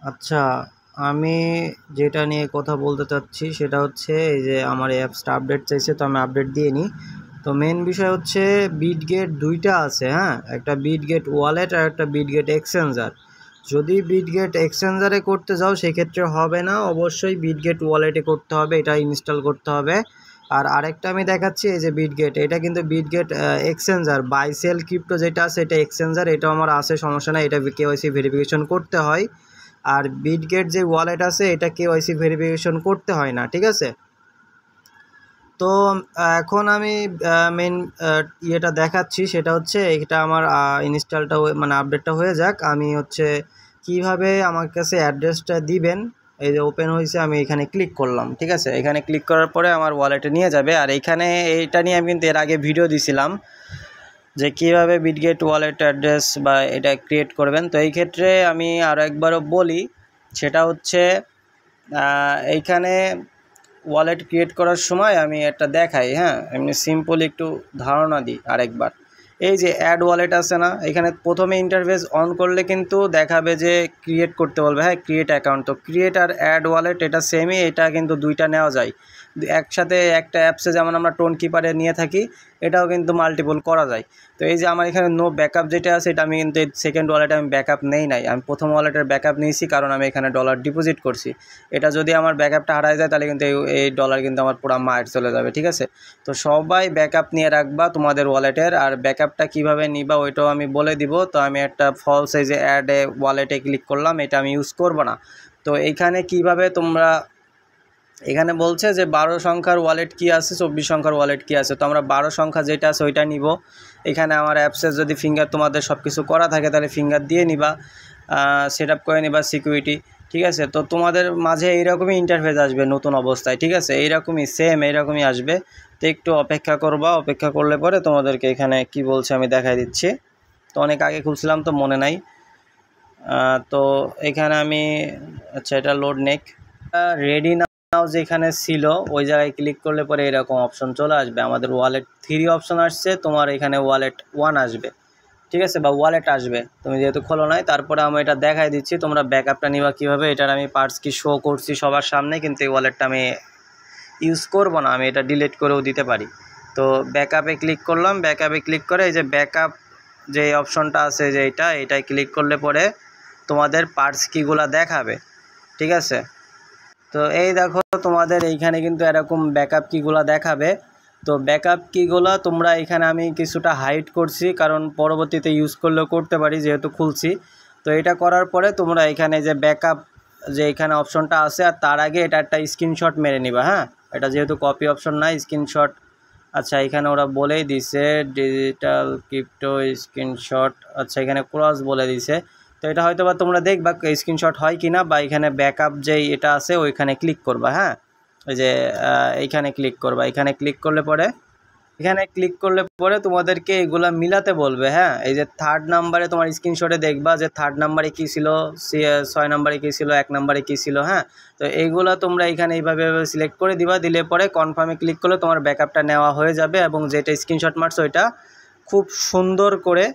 আচ্ছা, আমি যেটা নিয়ে কথা বলতে চাচ্ছি সেটা হচ্ছে এই যে আমার এই অ্যাপসটা আপডেট চাইছে, তো আমি আপডেট দিয়ে নিই। তো মেন বিষয় হচ্ছে বিটগেট দুইটা আছে, হ্যাঁ, একটা বিটগেট ওয়ালেট আর একটা বিটগেট এক্সচেঞ্জার। যদি বিটগেট এক্সচেঞ্জারে করতে যাও সেক্ষেত্রে হবে না, অবশ্যই বিটগেট ওয়ালেটে করতে হবে, এটা ইনস্টল করতে হবে। আর আরেকটা আমি দেখাচ্ছি, এই যে বিটগেট, এটা কিন্তু বিটগেট এক্সচেঞ্জার বাইসেল ক্রিপ্টো যেটা আছে এটা এক্সচেঞ্জার, এটা আমার আছে, সমস্যা নাই, এটা কেওয়াইসি ভেরিফিকেশন করতে হয়। আর বিটগেট যে ওয়ালেট আছে এটা কেওয়াইসি ভেরিফিকেশন করতে হয় না, ঠিক আছে। তো এখন আমি মেন ইয়েটা দেখাচ্ছি, সেটা হচ্ছে এটা আমার ইনস্টলটা মানে আপডেটটা হয়ে যাক। আমি হচ্ছে কিভাবে আমার কাছে অ্যাড্রেসটা দিবেন, এই যে ওপেন হয়েছে, আমি এখানে ক্লিক করলাম, ঠিক আছে। এখানে ক্লিক করার পরে আমার ওয়ালেটে নিয়ে যাবে। আর এইখানে এইটা নিয়ে আমি কিন্তু এর আগে ভিডিও দিছিলাম যে কীভাবে বিটগেট ওয়ালেট অ্যাড্রেস বা এটা ক্রিয়েট করবেন। তো এই ক্ষেত্রে আমি আরও একবারও বলি, সেটা হচ্ছে এইখানে ওয়ালেট ক্রিয়েট করার সময় আমি একটা দেখাই, হ্যাঁ, এমনি সিম্পল একটু ধারণা দিই আরেকবার। এই যে অ্যাড ওয়ালেট আছে না, এখানে প্রথমে ইন্টারফেস অন করলে কিন্তু দেখাবে যে ক্রিয়েট করতে বলবে, হ্যাঁ, ক্রিয়েট অ্যাকাউন্ট। তো ক্রিয়েট আর অ্যাড ওয়ালেট এটা সেমই, এটা কিন্তু দুইটা নেওয়া যায় একসাথে। একটা অ্যাপসে যেমন আমরা টোন কিপারে নিয়ে থাকি, এটাও কিন্তু মাল্টিপল করা যায়। তো এই যে আমার এখানে নো ব্যাকআপ যেটা আছে, এটা আমি কিন্তু এই সেকেন্ড ওয়ালেটে আমি ব্যাকআপ নেই নাই, আমি প্রথম ওয়ালেটের ব্যাকআপ নিয়েছি, কারণ আমি এখানে ডলার ডিপোজিট করছি। এটা যদি আমার ব্যাকআপটা হারায় যায় তাহলে কিন্তু এই ডলার কিন্তু আমার পুরো মায়ের চলে যাবে, ঠিক আছে। তো সবাই ব্যাকআপ নিয়ে রাখবা তোমাদের ওয়ালেটের। আর ব্যাকআপটা কীভাবে নিবা ওইটাও আমি বলে দিব। তো আমি একটা ফলস এই যে অ্যাড ওয়ালেটে ক্লিক করলাম, এটা আমি ইউজ করব না। তো এইখানে কিভাবে তোমরা, এখানে বলছে যে 12 সংখ্যার ওয়ালেট কি আছে, 24 সংখ্যার ওয়ালেট কি আছে। তো আমরা 12 সংখ্যা যেটা আছে ওইটা নিব। এখানে আমার অ্যাপসে যদি ফিঙ্গার তোমাদের সব কিছু করা থাকে তাহলে ফিঙ্গার দিয়ে নিবা, সেট আপ করে নিবা সিকিউরিটি, ঠিক আছে। তো তোমাদের মাঝে এইরকমই ইন্টারফেস আসবে নতুন অবস্থায়, ঠিক আছে, এইরকমই সেম এইরকমই আসবে। তো একটু অপেক্ষা করবা, অপেক্ষা করলে পরে তোমাদেরকে এখানে কি বলছে আমি দেখাই দিচ্ছি। তো অনেক আগে খুলছিলাম তো মনে নাই। তো এখানে আমি, আচ্ছা, এটা লোড নেক, রেডি নাও যেখানে ছিল ওই জায়গায় ক্লিক করলে পরে এরকম অপশন চলে আসবে। আমাদের ওয়ালেট 3 অপশন আসছে, তোমার এখানে ওয়ালেট 1 আসবে, ঠিক আছে, বা ওয়ালেট আসবে, তুমি যেহেতু খোলো নাই। তারপরে আমি এটা দেখাই দিচ্ছি তোমরা ব্যাকআপটা নিবা কীভাবে। এটার আমি পার্টস কি শো করছি সবার সামনে, কিন্তু এই ওয়ালেটটা আমি ইউজ করব না, আমি এটা ডিলিট করেও দিতে পারি। তো ব্যাকআপে ক্লিক করলাম, ব্যাকআপে ক্লিক করে এই যে ব্যাকআপ যে অপশনটা আছে যে এটাই ক্লিক করলে পরে তোমাদের পার্টস কিগুলা দেখাবে, ঠিক আছে। তো এই দেখো তোমাদের এইখানে কিন্তু এরকম ব্যাকআপ কিগুলা দেখাবে। তো ব্যাকআপ কিগুলা তোমরা এখানে আমি কিছুটা হাইড করছি, কারণ পরবর্তীতে ইউজ করলেও করতে পারি যেহেতু খুলছি। তো এটা করার পরে তোমরা এখানে যে ব্যাকআপ যে এখানে অপশনটা আছে, আর তার আগে এটা একটা স্ক্রিনশট মেরে নিবা, হ্যাঁ, এটা যেহেতু কপি অপশন নাই, স্ক্রিনশট। আচ্ছা, এখানে ওরা বলেই দিছে ডিজিটাল ক্রিপ্টো স্ক্রিনশট, আচ্ছা এখানে ক্রস বলে দিছে। তো এটা হয়তো বা তোমরা দেখবা স্ক্রিনশট হয় কিনা, বা এখানে ব্যাকআপ যেই এটা আছে ওইখানে ক্লিক করবা, হ্যাঁ, ওই যে এইখানে ক্লিক করবা। এখানে ক্লিক করলে পরে তোমাদেরকে এগুলা মিলাতে বলবে, হ্যাঁ। এই যে 3rd নাম্বারে তোমার স্ক্রিনশটে দেখবা যে 3rd নাম্বারে কী ছিল, 6 নাম্বারে কী ছিল, 1 নাম্বারে কী ছিল, হ্যাঁ। তো এইগুলা তোমরা এখানে এইভাবে সিলেক্ট করে দিবা, দিলে পরে কনফার্মে ক্লিক করলে তোমার ব্যাকআপটা নেওয়া হয়ে যাবে, এবং যেটা স্ক্রিনশট মারছো ওইটা খুব সুন্দর করে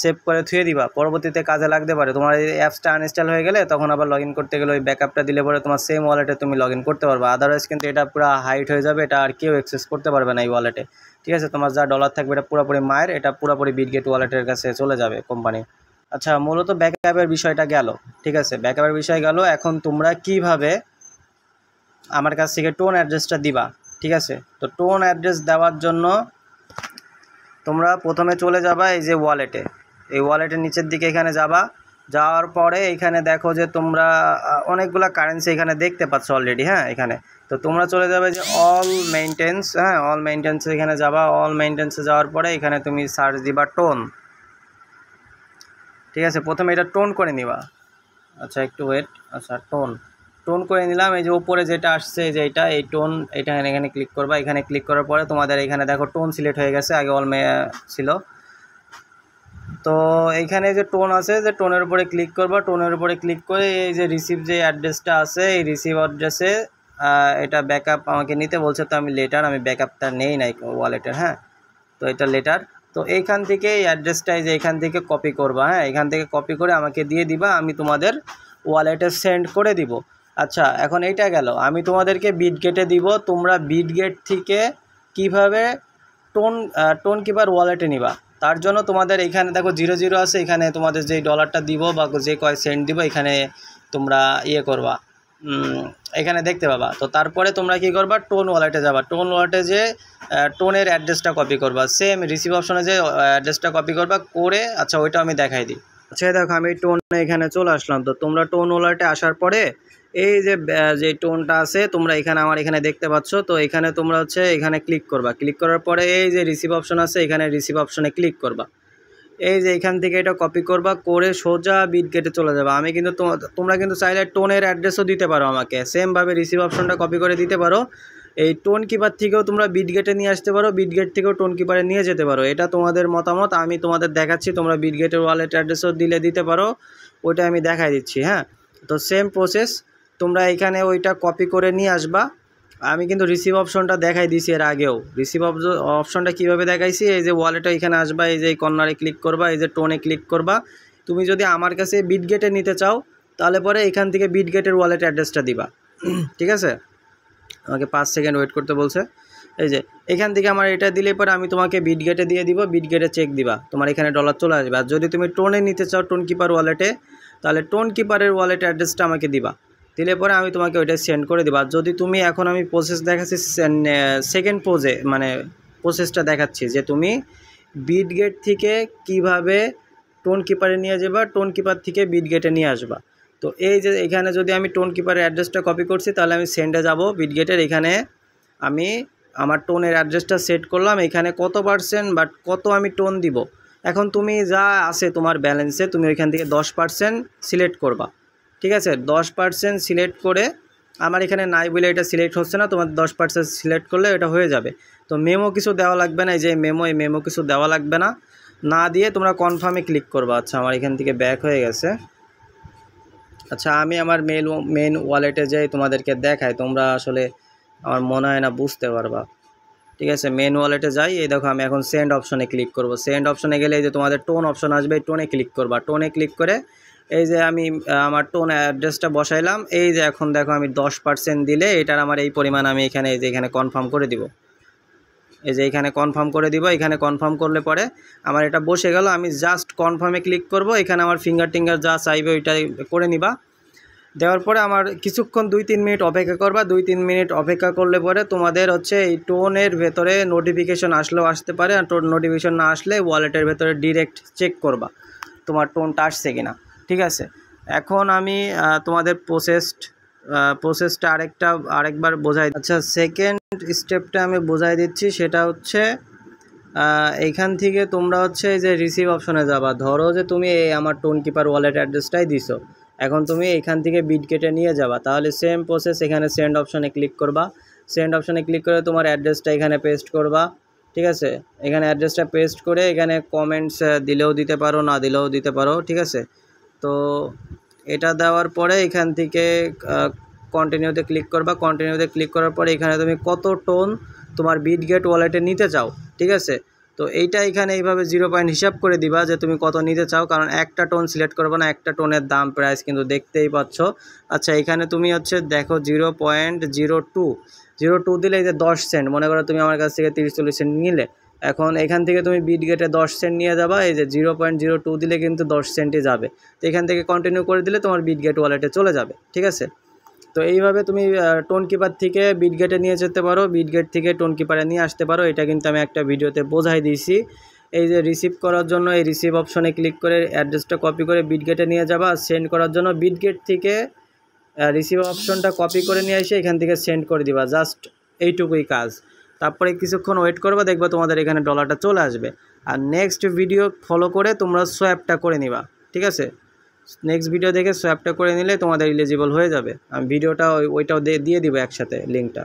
সেভ করে থুয়ে দিবা, পরবর্তীতে কাজে লাগতে পারে। তোমার এই অ্যাপসটা আনইনস্টল হয়ে গেলে তখন আবার লগ ইন করতে গেলে ওই ব্যাকআপটা দিলে পরে তোমার সেম ওয়ালেটে তুমি লগ ইন করতে পারবে। আদারওয়াইজ কিন্তু এটা পুরো হাইড হয়ে যাবে, এটা আর কেউ অ্যাক্সেস করতে পারবে না এই ওয়ালেটে, ঠিক আছে। তোমার যা ডলার থাকবে এটা পুরোপুরি মায়ের, এটা পুরোপুরি বিটগেট ওয়ালেটের কাছে চলে যাবে কোম্পানি। আচ্ছা, মূলত ব্যাকআপের বিষয়টা গেল, ঠিক আছে, ব্যাকআপের বিষয় গেল। এখন তোমরা কিভাবে আমার কাছ থেকে টোন অ্যাড্রেসটা দিবা, ঠিক আছে। তো টোন অ্যাড্রেস দেওয়ার জন্য তোমরা প্রথমে চলে যাবা এই যে ওয়ালেটে, এই ওয়ালেটের নিচের দিকে এখানে যাবা। যাওয়ার পরে এখানে দেখো যে তোমরা অনেকগুলো কারেন্সি এখানে দেখতে পাচ্ছ অলরেডি, হ্যাঁ, এখানে। তো তোমরা চলে যাবে যে অল মেইনটেন্স, হ্যাঁ, অল মেইনটেন্সে এখানে যাবা। অল মেইনটেন্সে যাওয়ার পরে এখানে তুমি সার্চ দিবা টোন, ঠিক আছে। প্রথমে এটা টোন করে নিবা, আচ্ছা একটু ওয়েট, আচ্ছা টোন করে নিলাম। এই যে উপরে যেটা আসছে যে এই টোন, এটা এখানে ক্লিক করবা। এখানে ক্লিক করার পরে তোমাদের এখানে দেখো টোন সিলেক্ট হয়ে গেছে, আগে অল ছিল। তো এইখানে যে টোন আছে, যে টোনের উপরে ক্লিক করবা। টোনের উপরে ক্লিক করে এই যে রিসিভ যে অ্যাড্রেসটা আছে, এই রিসিভ অ্যাড্রেসে এটা ব্যাকআপ আমাকে নিতে বলছে। তো আমি আমি ব্যাকআপটা নেই নাই ওয়ালেটের, হ্যাঁ। তো এটা লেটার। তো এইখান থেকে এই অ্যাড্রেসটা এই যে এখান থেকে কপি করবা, হ্যাঁ, এখান থেকে কপি করে আমাকে দিয়ে দিবা। আমি তোমাদের ওয়ালেটে সেন্ড করে দিব। আচ্ছা, এখন এইটা গেল, আমি তোমাদেরকে বিটগেটে দিব, তোমরা বিটগেট থেকে কিভাবে টোন কিপার ওয়ালেটে নিবা। তার জন্য তোমাদের এখানে দেখো 00 আছে, এখানে তোমাদের যেই ডলারটা দিব বা যে কয় সেন্ট দিব এখানে তোমরা করবা, এখানে দেখতে পাবা। তো তারপরে তোমরা কি করবা, টোন ওয়ালেটে যাবা। টোন ওয়ালেটে যে টোনের অ্যাড্রেসটা কপি করবা, সেম রিসিভ অপশনে যে অ্যাড্রেসটা কপি করবা করে, আচ্ছা ওইটা আমি দেখাই দিই। আচ্ছা দেখো আমি টোনে এখানে চলে আসলাম। তো তোমরা টোন ওয়ালেটে আসার পরে এই যে টোনটা আছে তোমরা এখানে আমার এখানে দেখতে পাচ্ছ। তো এখানে তোমরা হচ্ছে এখানে ক্লিক করবা, ক্লিক করার পরে এই যে রিসিভ অপশন আছে এখানে রিসিভ অপশনে ক্লিক করবা। এই যে এখান থেকে এটা কপি করবা, করে সোজা বিটগেটে চলে যাবে। আমি কিন্তু তোমরা কিন্তু চাইলে টোনের অ্যাড্রেসও দিতে পারো আমাকে, সেমভাবে রিসিভ অপশনটা কপি করে দিতে পারো। এই টোন কিপার থেকেও তোমরা বিটগেটে নিয়ে আসতে পারো, বিটগেট থেকেও টোন কিপারে নিয়ে যেতে পারো, এটা তোমাদের মতামত। আমি তোমাদের দেখাচ্ছি, তোমরা বিটগেটের ওয়ালেট অ্যাড্রেসও দিতে পারো, ওইটা আমি দেখাই দিচ্ছি। হ্যাঁ, তো সেম প্রসেস, তোমরা এখানে ওইটা কপি করে নিয়ে আসবা। আমি কিন্তু রিসিভ অপশনটা দেখাই দিয়েছি এর আগেও। রিসিভ অপশনটা কীভাবে দেখাইছি, এই যে ওয়ালেটে এখানে আসবা, এই যে কর্নারে ক্লিক করবা, এই যে টোনে ক্লিক করবা। তুমি যদি আমার কাছে বিটগেটে নিতে চাও তাহলে পরে এখান থেকে বিটগেটের ওয়ালেট অ্যাড্রেসটা দিবা। ঠিক আছে, আমাকে 5 সেকেন্ড ওয়েট করতে বলছে। এই যে এখান থেকে আমার এটা দিলে পরে আমি তোমাকে বিটগেটে দিয়ে দিব, বিটগেটে চেক দিবা, তোমার এখানে ডলার চলে আসবে। আর যদি তুমি টোনে নিতে চাও টোন কিপার ওয়ালেটে, তাহলে টোন কিপারের ওয়ালেট অ্যাড্রেসটা আমাকে দিবা, দিলে পরে আমি তোমাকে ওইটা সেন্ড করে দেবো। আর যদি তুমি এখন আমি প্রসেস দেখাচ্ছি, সেকেন্ড মানে প্রসেসটা দেখাচ্ছি যে তুমি বিটগেট থেকে কিভাবে টোন কিপারে নিয়ে যাবা, টোন কিপার থেকে বিটগেটে নিয়ে আসবা। তো এই যে এখানে যদি আমি টোন কিপারের অ্যাড্রেসটা কপি করছি, তাহলে আমি সেন্ডে যাব বিটগেটের, এখানে আমি আমার টোনের অ্যাড্রেসটা সেট করলাম, এখানে কত % বাট কত আমি টোন দিব। এখন তুমি যা আছে তোমার ব্যালেন্সে তুমি ওইখান থেকে 10% সিলেক্ট করবা। ঠিক আছে, 10% সিলেক্ট করে, আমার এখানে নাই বলে এটা সিলেক্ট হচ্ছে না, তোমার 10% সিলেক্ট করলে এটা হয়ে যাবে। তো মেমো কিছু দেওয়া লাগবে না, এই যে মেমো কিছু দেওয়া লাগবে না, না দিয়ে তোমরা কনফার্মে ক্লিক করবা। আচ্ছা আমার এখান থেকে ব্যাক হয়ে গেছে। আচ্ছা আমি আমার মেন ওয়ালেটে যাই, তোমাদেরকে দেখাই, তোমরা আসলে আমার মনে হয় না বুঝতে পারবা। ঠিক আছে, মেন ওয়ালেটে যাই, এই দেখো আমি এখন সেন্ড অপশনে ক্লিক করব। সেন্ড অপশনে গেলে এই যে তোমাদের টোন অপশন আসবে, টোনে ক্লিক করবা। টোনে ক্লিক করে এই যে আমি আমার টোন অ্যাড্রেসটা বসাইলাম, এই যে এখন দেখো আমি 10% দিলে এটার আমার এই পরিমাণ আমি এখানে এই যে এখানে কনফার্ম করে দিব। এই যে এখানে কনফার্ম করে দিব, এখানে কনফার্ম করলে পরে আমার এটা বসে গেল। আমি জাস্ট কনফার্মে ক্লিক করব, এখানে আমার ফিঙ্গার টিঙ্গার যা চাইবে ওইটাই করে নিবা। দেওয়ার পরে আমার কিছুক্ষণ 2-3 মিনিট অপেক্ষা করবা। 2-3 মিনিট অপেক্ষা করলে পরে তোমাদের হচ্ছে এই টোনের ভেতরে নোটিফিকেশন আসলেও আসতে পারে, আর নোটিফিকেশন না আসলে ওয়ালেটের ভেতরে ডিরেক্ট চেক করবা তোমার টোনটা আসছে কিনা। ঠিক আছে, এখন আমি তোমাদের প্রসেসটা আরেকবার বোঝাই। আচ্ছা সেকেন্ড স্টেপটা আমি বোঝাই দিচ্ছি, সেটা হচ্ছে এইখান থেকে তোমরা হচ্ছে এই যে রিসিভ অপশনে যাবা। ধরো যে তুমি এই আমার টোন কিপার ওয়ালেট অ্যাড্রেসটাই দিছো, এখন তুমি এখান থেকে বিটগেটে নিয়ে যাবা, তাহলে সেম প্রসেস, এখানে সেন্ড অপশনে ক্লিক করবা। সেন্ড অপশনে ক্লিক করে তোমার অ্যাড্রেসটা এখানে পেস্ট করবা। ঠিক আছে, এখানে অ্যাড্রেসটা পেস্ট করে এখানে কমেন্টস দিলেও দিতে পারো, না দিলেও দিতে পারো। ঠিক আছে, তো এটা দেওয়ার পরে এখান থেকে কন্টিনিউতে ক্লিক করবা। কন্টিনিউতে ক্লিক করার পরে এখানে তুমি কত টোন তোমার বিটগেট ওয়ালেটে নিতে চাও। ঠিক আছে, তো এইটা এখানে এইভাবে 0 পয়েন্ট হিসাব করে দিবা যে তুমি কত নিতে চাও, কারণ একটা টোন সিলেক্ট করবে না, একটা টোনের দাম প্রাইস কিন্তু দেখতেই পাচ্ছ। আচ্ছা এখানে তুমি হচ্ছে দেখো 0.02 দিলে এই যে 10 সেন্ট, মনে করো তুমি আমার কাছ থেকে 30-40 সেন্ট নিলে, এখন এখান থেকে তুমি বিটগেটে 10 সেন্ট নিয়ে যাবা, এই যে 0.02 দিলে কিন্তু 10 সেন্টই যাবে। তো এখান থেকে কন্টিনিউ করে দিলে তোমার বিটগেট ওয়ালেটে চলে যাবে। ঠিক আছে, তো এইভাবে তুমি টোন কিপার থেকে বিটগেটে নিয়ে যেতে পারো, বিটগেট থেকে টোন কিপারে নিয়ে আসতে পারো। এটা কিন্তু আমি একটা ভিডিওতে বোঝাই দিয়েছি। এই যে রিসিভ করার জন্য এই রিসিভ অপশনে ক্লিক করে অ্যাড্রেসটা কপি করে বিটগেটে নিয়ে যাবা। সেন্ড করার জন্য বিটগেট থেকে রিসিভ অপশনটা কপি করে নিয়ে এসে এখান থেকে সেন্ড করে দিবা, জাস্ট এইটুকুই কাজ। তারপরে কিছুক্ষণ ওয়েট করবা, দেখবা তোমাদের এখানে ডলারটা চলে আসবে। আর নেক্সট ভিডিও ফলো করে তোমরা সোয়াপটা করে নিবা। ঠিক আছে, নেক্সট ভিডিও দেখে সোয়াপটা করে নিলে তোমাদের এলিজিবল হয়ে যাবে। আমি ভিডিওটা ওইটাও দিয়ে দিব একসাথে লিঙ্কটা।